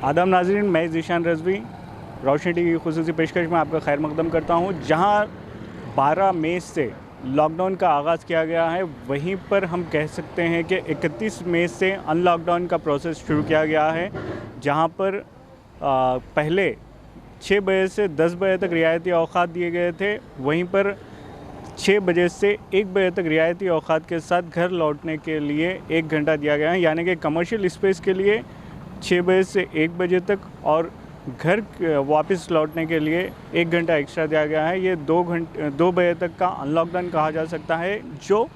आदाब नाज़रीन, मैं ज़ीशान रज़वी रोशनी टीवी की खुसूसी पेशकश में आपका खैर मकदम करता हूँ। जहाँ 12 मई से लॉकडाउन का आगाज़ किया गया है, वहीं पर हम कह सकते हैं कि 31 मई से अनलॉकडाउन का प्रोसेस शुरू किया गया है। जहाँ पर पहले 6 बजे से 10 बजे तक रियायती औक़ात दिए गए थे, वहीं पर 6 बजे से 1 बजे तक रियायती औक़ात के साथ घर लौटने के लिए 1 घंटा दिया गया है। यानी कि कमर्शियल स्पेस के लिए 6 बजे से 1 बजे तक और घर वापस लौटने के लिए 1 घंटा एक्स्ट्रा दिया गया है। ये 2 बजे तक का अनलॉकडाउन कहा जा सकता है, जो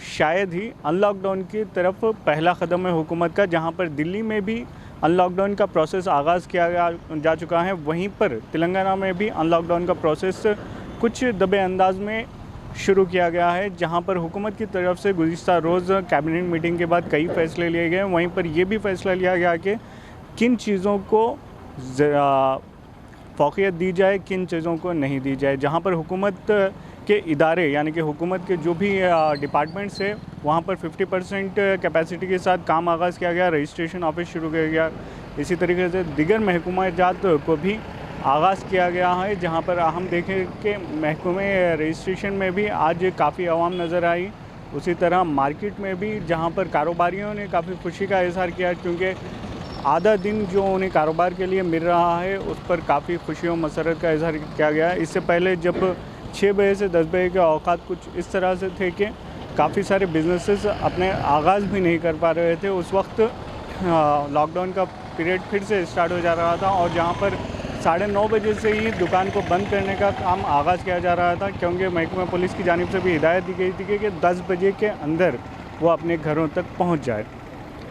शायद ही अनलॉकडाउन की तरफ पहला कदम है हुकूमत का। जहां पर दिल्ली में भी अनलॉकडाउन का प्रोसेस आगाज़ किया जा चुका है, वहीं पर तेलंगाना में भी अनलॉकडाउन का प्रोसेस कुछ दबे अंदाज में शुरू किया गया है। जहां पर हुकूमत की तरफ से गुज़िश्ता रोज़ कैबिनेट मीटिंग के बाद कई फ़ैसले लिए गए। वहीं पर यह भी फ़ैसला लिया गया कि किन चीज़ों को फ़ौक़ियत दी जाए, किन चीज़ों को नहीं दी जाए। जहां पर हुकूमत के इदारे यानी कि हुकूमत के जो भी डिपार्टमेंट्स है, वहां पर 50% कैपेसिटी के साथ काम आगाज़ किया गया, रजिस्ट्रेशन ऑफिस शुरू किया गया। इसी तरीके से दीगर महकूमा जात को भी आगाज़ किया गया है। जहां पर हम देखें कि महकमे रजिस्ट्रेशन में भी आज काफ़ी आवाम नज़र आई। उसी तरह मार्केट में भी, जहां पर कारोबारियों ने काफ़ी खुशी का इज़हार किया, क्योंकि आधा दिन जो उन्हें कारोबार के लिए मिल रहा है, उस पर काफ़ी खुशी और मसरत का इज़हार किया गया है। इससे पहले जब 6 बजे से 10 बजे के औक़ात कुछ इस तरह से थे कि काफ़ी सारे बिजनेसेस अपने आगाज़ भी नहीं कर पा रहे थे, उस वक्त लॉकडाउन का पीरियड फिर से स्टार्ट हो जा रहा था और जहां पर 9:30 बजे से ही दुकान को बंद करने का काम आगाज़ किया जा रहा था, क्योंकि महकमा पुलिस की जानिब से भी हिदायत दी गई थी कि 10 बजे के अंदर वो अपने घरों तक पहुँच जाए।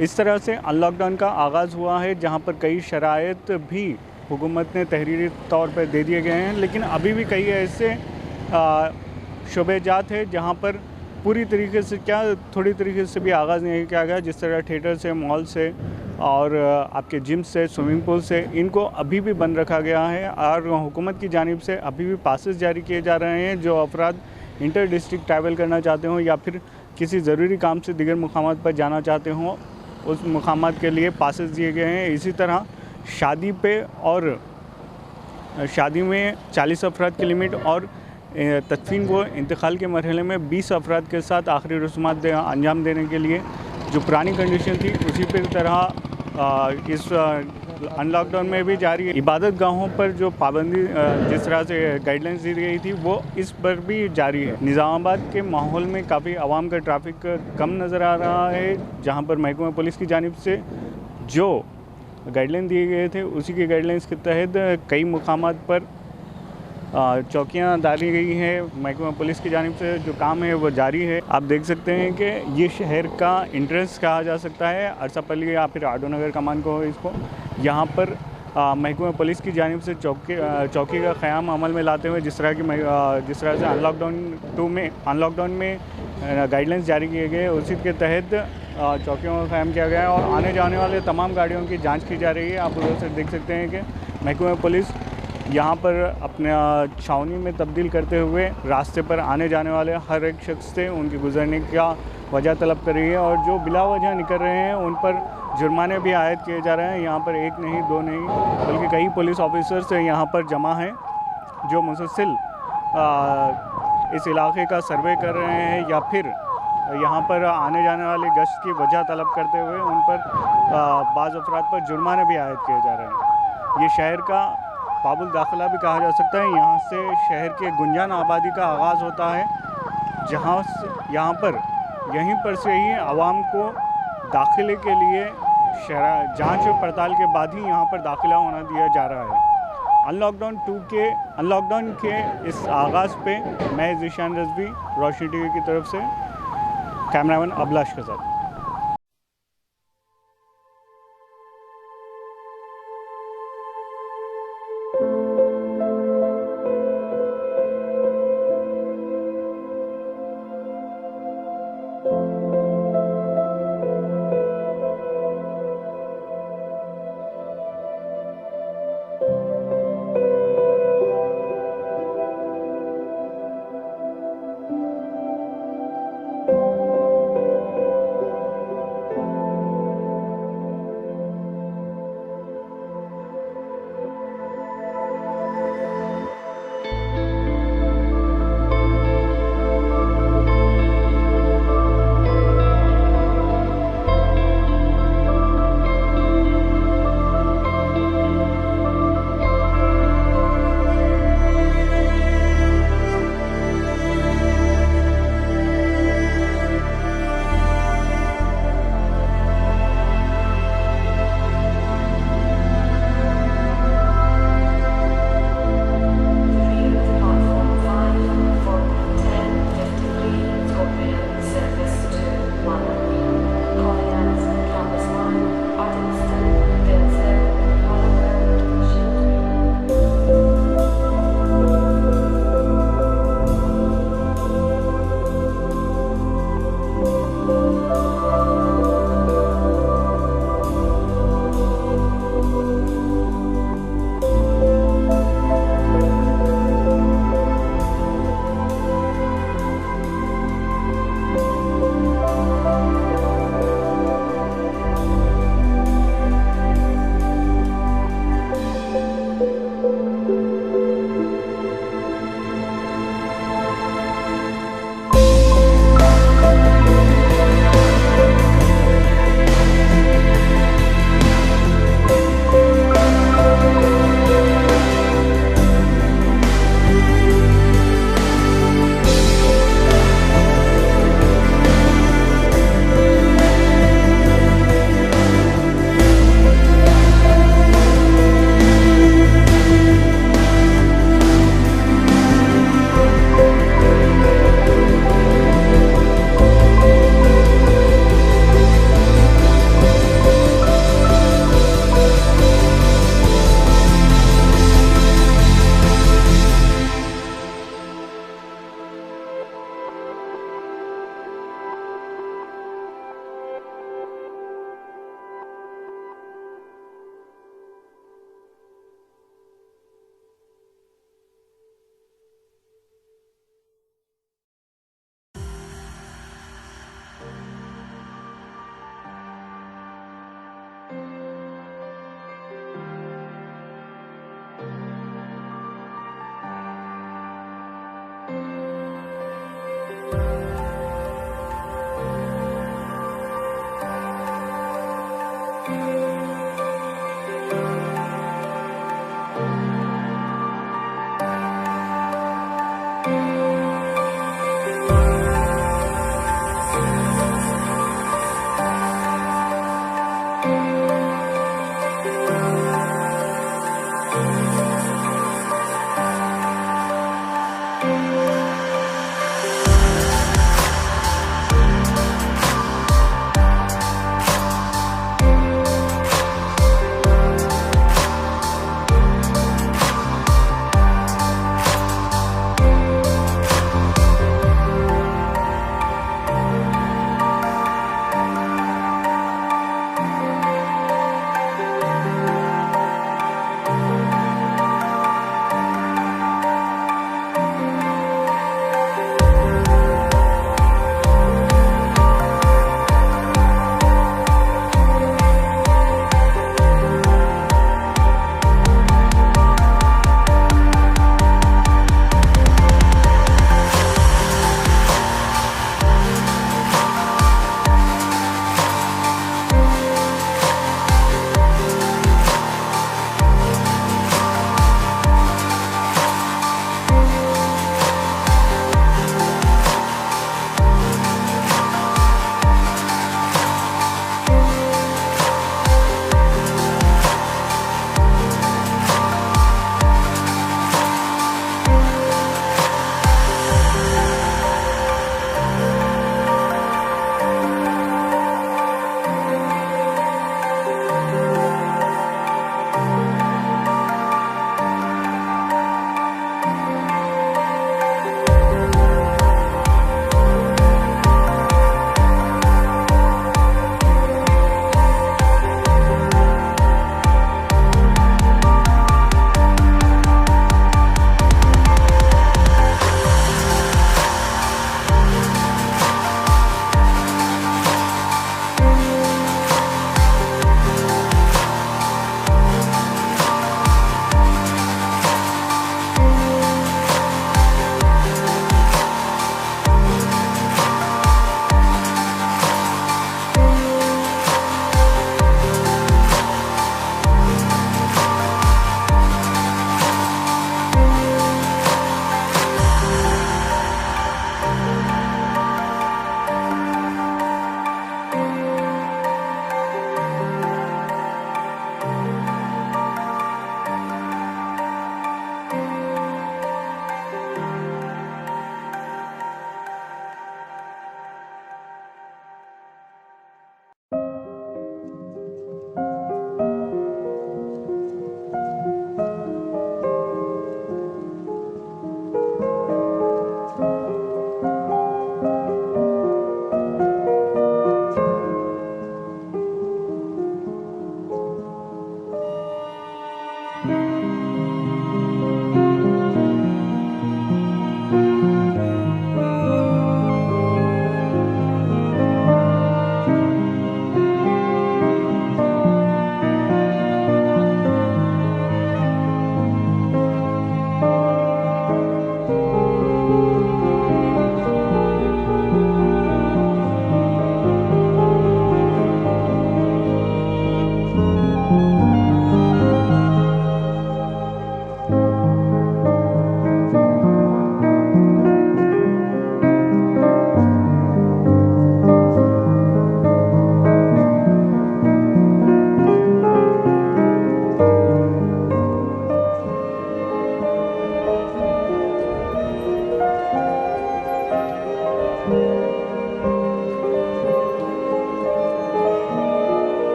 इस तरह से अनलॉकडाउन का आगाज़ हुआ है, जहां पर कई शराइत भी हुकूमत ने तहरीरी तौर पर दे दिए गए हैं। लेकिन अभी भी कई ऐसे शोबेजात है जहां पर पूरी तरीके से थोड़ी तरीके से भी आगाज़ नहीं किया गया। जिस तरह थिएटर से, मॉल से और आपके जिम से, स्विमिंग पूल से, इनको अभी भी बंद रखा गया है और हुकूमत की जानिब से अभी भी पासेस जारी किए जा रहे हैं। जो अफराद इंटर डिस्ट्रिक्ट ट्रैवल करना चाहते हों या फिर किसी ज़रूरी काम से दीगर मुकामात पर जाना चाहते हों, उस मुकामात के लिए पासेस दिए गए हैं। इसी तरह शादी पे और शादी में 40 अफराद की लिमिट और तदफीन व इंतकाल के मरहले में 20 अफराद के साथ आखिरी रस्मात अंजाम देने के लिए जो पुरानी कंडीशन थी, उसी पर तरह इस अनलॉकडाउन में भी जारी है। इबादत गाहों पर जो पाबंदी जिस तरह से गाइडलाइंस दी गई थी, वो इस पर भी जारी है। निज़ामाबाद के माहौल में काफ़ी आवाम का ट्रैफिक कम नज़र आ रहा है, जहां पर महकमा पुलिस की जानिब से जो गाइडलाइन दिए गए थे, उसी की गाइडलाइंस के तहत कई मुकामात पर चौकियां डाली गई हैं। महकमा पुलिस की जानिब से जो काम है वो जारी है। आप देख सकते हैं कि ये शहर का इंट्रेंस कहा जा सकता है, अरसापल्ली या फिर आडो नगर कमान को इसको। यहाँ पर महकमा पुलिस की जानिब से चौकी का क़याम अमल में लाते हुए जिस तरह से अनलॉकडाउन में गाइडलाइंस जारी किए गए, उसी के तहत चौकियों का क़याम किया गया है और आने जाने वाले तमाम गाड़ियों की जांच की जा रही है। आप उधर से देख सकते हैं कि महकमा पुलिस यहाँ पर अपने छावनी में तब्दील करते हुए रास्ते पर आने जाने वाले हर एक शख्स से उनके गुजरने का वजह तलब कर रही है और जो बिला वजह निकल रहे हैं उन पर जुर्माने भी आयद किए जा रहे हैं। यहाँ पर 1 नहीं 2 नहीं बल्कि कई पुलिस ऑफिसर्स यहाँ पर जमा हैं, जो मुसलसल इस इलाके का सर्वे कर रहे हैं या फिर यहाँ पर आने जाने वाली गश्त की वजह तलब करते हुए उन पर बाज़ अफराद पर जुर्माने भी आयद किए जा रहे हैं। ये शहर का बाबुल दाखिला भी कहा जा सकता है। यहाँ से शहर के गुंजान आबादी का आगाज़ होता है, यहीं पर से ही आवाम को दाखिले के लिए जांच और पड़ताल के बाद ही यहाँ पर दाखिला होना दिया जा रहा है। अनलॉकडाउन के इस आगाज़ पे मैं ज़ीशान रज़वी रोशनी टीवी की तरफ से कैमरामैन अभिलाष के साथ।